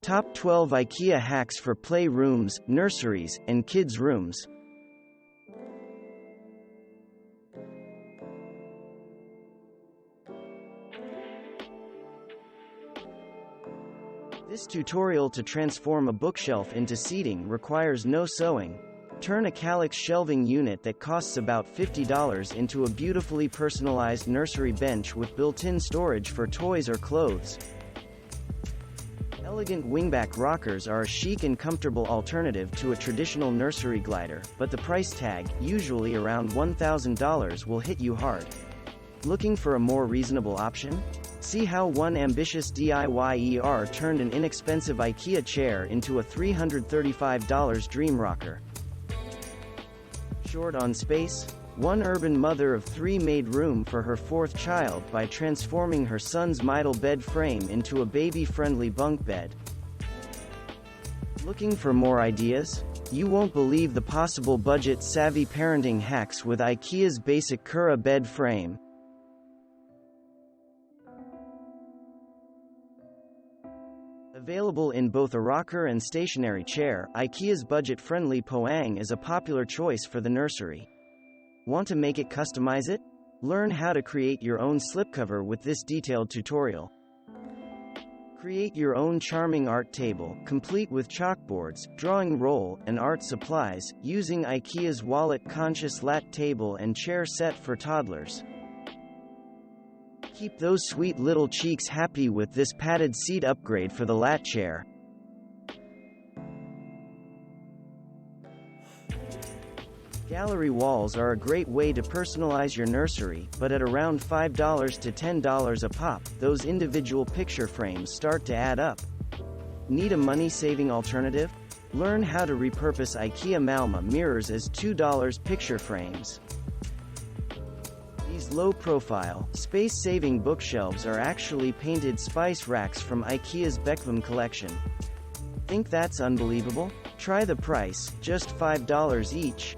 Top 12 IKEA hacks for playrooms, nurseries, and kids' rooms. This tutorial to transform a bookshelf into seating requires no sewing. Turn a calyx shelving unit that costs about $50 into a beautifully personalized nursery bench with built-in storage for toys or clothes. Elegant wingback rockers are a chic and comfortable alternative to a traditional nursery glider, but the price tag, usually around $1,000, will hit you hard. Looking for a more reasonable option? See how one ambitious DIYer turned an inexpensive IKEA chair into a $335 dream rocker. Short on space? One urban mother of three made room for her fourth child by transforming her son's Midel bed frame into a baby-friendly bunk bed. Looking for more ideas? You won't believe the possible budget-savvy parenting hacks with IKEA's basic Kura bed frame. Available in both a rocker and stationary chair, IKEA's budget-friendly Poang is a popular choice for the nursery. Want to make it customize it? Learn how to create your own slipcover with this detailed tutorial. Create your own charming art table, complete with chalkboards, drawing roll, and art supplies, using IKEA's wallet-conscious lat table and chair set for toddlers. Keep those sweet little cheeks happy with this padded seat upgrade for the lat chair. Gallery walls are a great way to personalize your nursery, but at around $5 to $10 a pop, those individual picture frames start to add up. Need a money-saving alternative? Learn how to repurpose IKEA Malma mirrors as $2 picture frames. These low-profile, space-saving bookshelves are actually painted spice racks from IKEA's Beckvam collection. Think that's unbelievable? Try the price, just $5 each.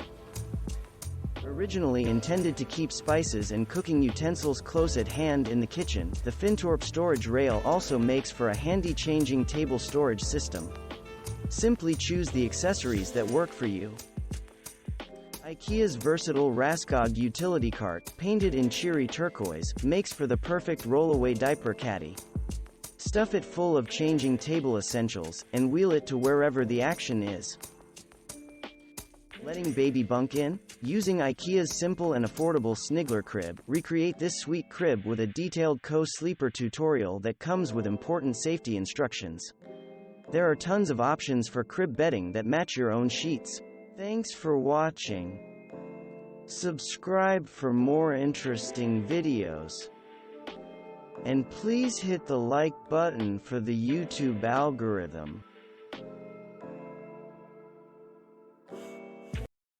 Originally intended to keep spices and cooking utensils close at hand in the kitchen, the Fintorp storage rail also makes for a handy changing table storage system. Simply choose the accessories that work for you. IKEA's versatile Raskog utility cart, painted in cheery turquoise, makes for the perfect roll-away diaper caddy. Stuff it full of changing table essentials, and wheel it to wherever the action is. Letting baby bunk in? Using IKEA's simple and affordable Snigler crib, recreate this sweet crib with a detailed co-sleeper tutorial that comes with important safety instructions. There are tons of options for crib bedding that match your own sheets. Thanks for watching. Subscribe for more interesting videos. And please hit the like button for the YouTube algorithm.